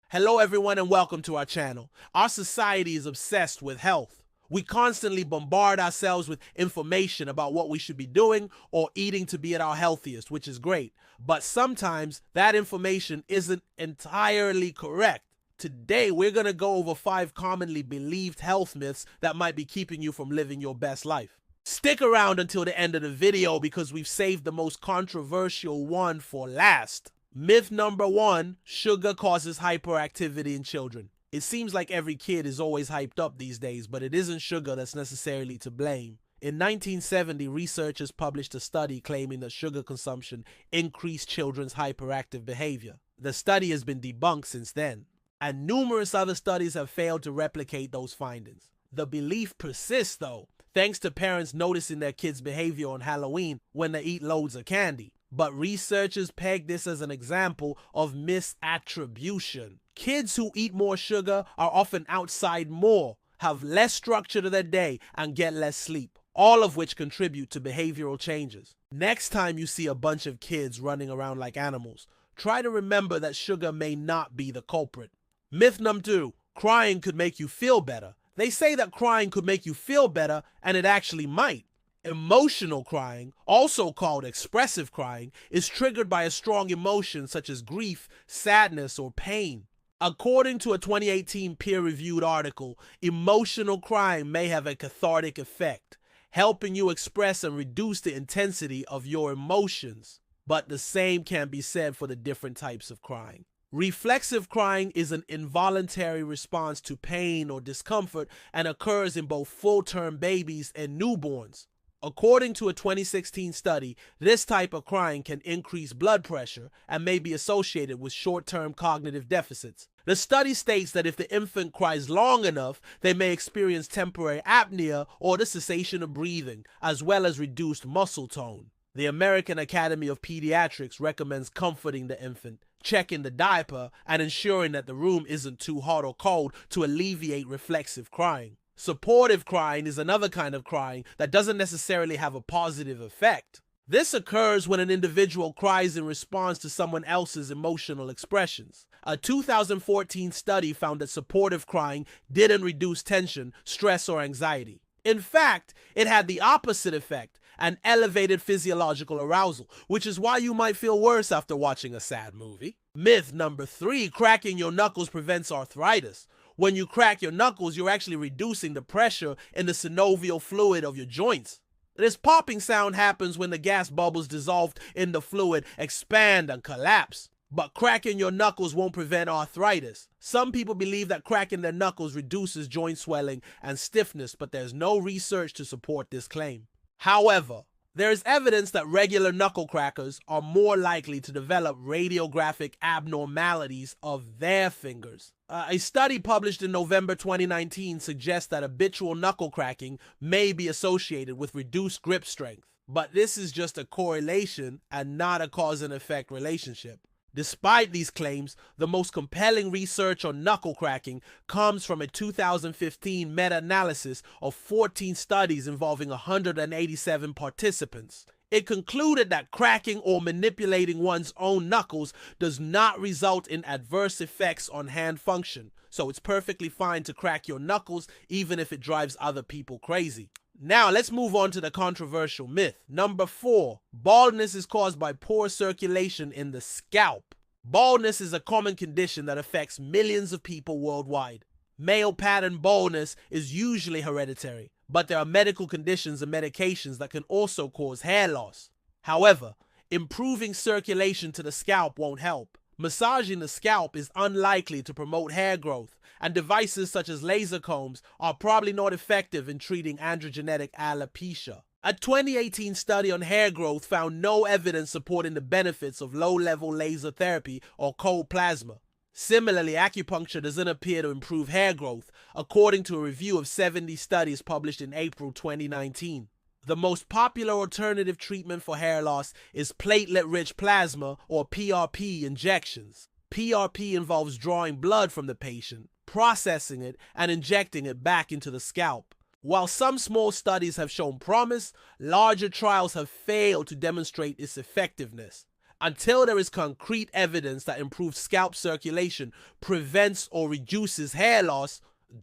Hello everyone and welcome to our channel. Our society is obsessed with health. We constantly bombard ourselves with information about what we should be doing or eating to be at our healthiest, which is great. But sometimes that information isn't entirely correct. Today, we're going to go over 5 commonly believed health myths that might be keeping you from living your best life. Stick around until the end of the video because we've saved the most controversial one for last. Myth number 1, sugar causes hyperactivity in children. It seems like every kid is always hyped up these days, but it isn't sugar that's necessarily to blame. In 1970, researchers published a study claiming that sugar consumption increased children's hyperactive behavior. The study has been debunked since then, and numerous other studies have failed to replicate those findings. The belief persists though, thanks to parents noticing their kids' behavior on Halloween when they eat loads of candy. But researchers peg this as an example of misattribution. Kids who eat more sugar are often outside more, have less structure to their day, and get less sleep, all of which contribute to behavioral changes. Next time you see a bunch of kids running around like animals, try to remember that sugar may not be the culprit. Myth number 2, crying could make you feel better. They say that crying could make you feel better, and it actually might. Emotional crying, also called expressive crying, is triggered by a strong emotion such as grief, sadness, or pain. According to a 2018 peer-reviewed article, emotional crying may have a cathartic effect, helping you express and reduce the intensity of your emotions. But the same can be said for the different types of crying. Reflexive crying is an involuntary response to pain or discomfort and occurs in both full-term babies and newborns. According to a 2016 study, this type of crying can increase blood pressure and may be associated with short-term cognitive deficits. The study states that if the infant cries long enough, they may experience temporary apnea or the cessation of breathing, as well as reduced muscle tone. The American Academy of Pediatrics recommends comforting the infant, checking the diaper, and ensuring that the room isn't too hot or cold to alleviate reflexive crying. Supportive crying is another kind of crying that doesn't necessarily have a positive effect. This occurs when an individual cries in response to someone else's emotional expressions. A 2014 study found that supportive crying didn't reduce tension, stress, or anxiety. In fact, it had the opposite effect and elevated physiological arousal, which is why you might feel worse after watching a sad movie. Myth number 3, cracking your knuckles prevents arthritis. When you crack your knuckles, you're actually reducing the pressure in the synovial fluid of your joints. This popping sound happens when the gas bubbles dissolved in the fluid expand and collapse. But cracking your knuckles won't prevent arthritis. Some people believe that cracking their knuckles reduces joint swelling and stiffness, but there's no research to support this claim. However, there is evidence that regular knuckle crackers are more likely to develop radiographic abnormalities of their fingers. A study published in November 2019 suggests that habitual knuckle cracking may be associated with reduced grip strength, but this is just a correlation and not a cause and effect relationship. Despite these claims, the most compelling research on knuckle cracking comes from a 2015 meta-analysis of 14 studies involving 187 participants. It concluded that cracking or manipulating one's own knuckles does not result in adverse effects on hand function, so it's perfectly fine to crack your knuckles even if it drives other people crazy. Now let's move on to the controversial myth. Number 4, baldness is caused by poor circulation in the scalp. Baldness is a common condition that affects millions of people worldwide. Male pattern baldness is usually hereditary, but there are medical conditions and medications that can also cause hair loss. However, improving circulation to the scalp won't help. Massaging the scalp is unlikely to promote hair growth, and devices such as laser combs are probably not effective in treating androgenetic alopecia. A 2018 study on hair growth found no evidence supporting the benefits of low-level laser therapy or cold plasma. Similarly, acupuncture doesn't appear to improve hair growth, according to a review of 70 studies published in April 2019. The most popular alternative treatment for hair loss is platelet-rich plasma or PRP injections. PRP involves drawing blood from the patient, processing it, and injecting it back into the scalp. While some small studies have shown promise, larger trials have failed to demonstrate its effectiveness. Until there is concrete evidence that improved scalp circulation prevents or reduces hair loss,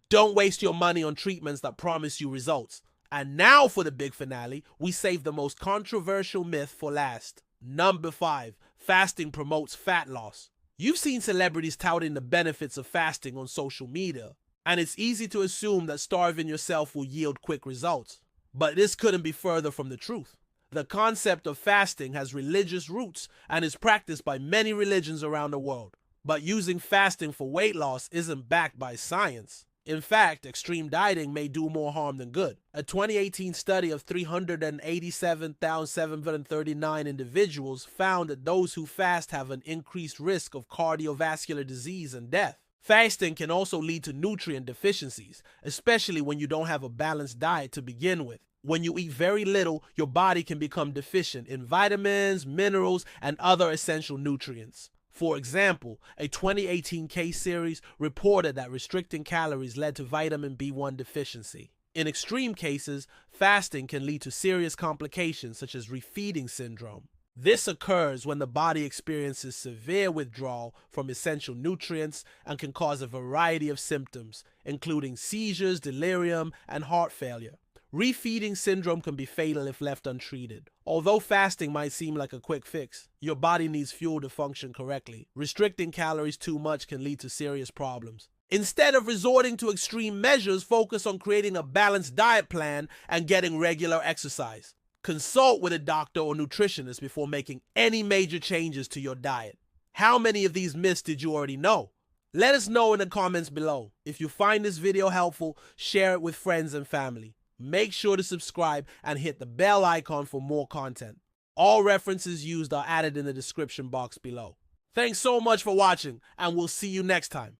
don't waste your money on treatments that promise you results. And now for the big finale, we save the most controversial myth for last. Number 5, fasting promotes fat loss. You've seen celebrities touting the benefits of fasting on social media, and it's easy to assume that starving yourself will yield quick results. But this couldn't be further from the truth. The concept of fasting has religious roots and is practiced by many religions around the world. But using fasting for weight loss isn't backed by science. In fact, extreme dieting may do more harm than good. A 2018 study of 387,739 individuals found that those who fast have an increased risk of cardiovascular disease and death. Fasting can also lead to nutrient deficiencies, especially when you don't have a balanced diet to begin with. When you eat very little, your body can become deficient in vitamins, minerals, and other essential nutrients. For example, a 2018 case series reported that restricting calories led to vitamin B1 deficiency. In extreme cases, fasting can lead to serious complications such as refeeding syndrome. This occurs when the body experiences severe withdrawal from essential nutrients and can cause a variety of symptoms, including seizures, delirium, and heart failure. Refeeding syndrome can be fatal if left untreated. Although fasting might seem like a quick fix, your body needs fuel to function correctly. Restricting calories too much can lead to serious problems. Instead of resorting to extreme measures, focus on creating a balanced diet plan and getting regular exercise. Consult with a doctor or nutritionist before making any major changes to your diet. How many of these myths did you already know? Let us know in the comments below. If you find this video helpful, share it with friends and family. Make sure to subscribe and hit the bell icon for more content. All references used are added in the description box below. Thanks so much for watching, and we'll see you next time.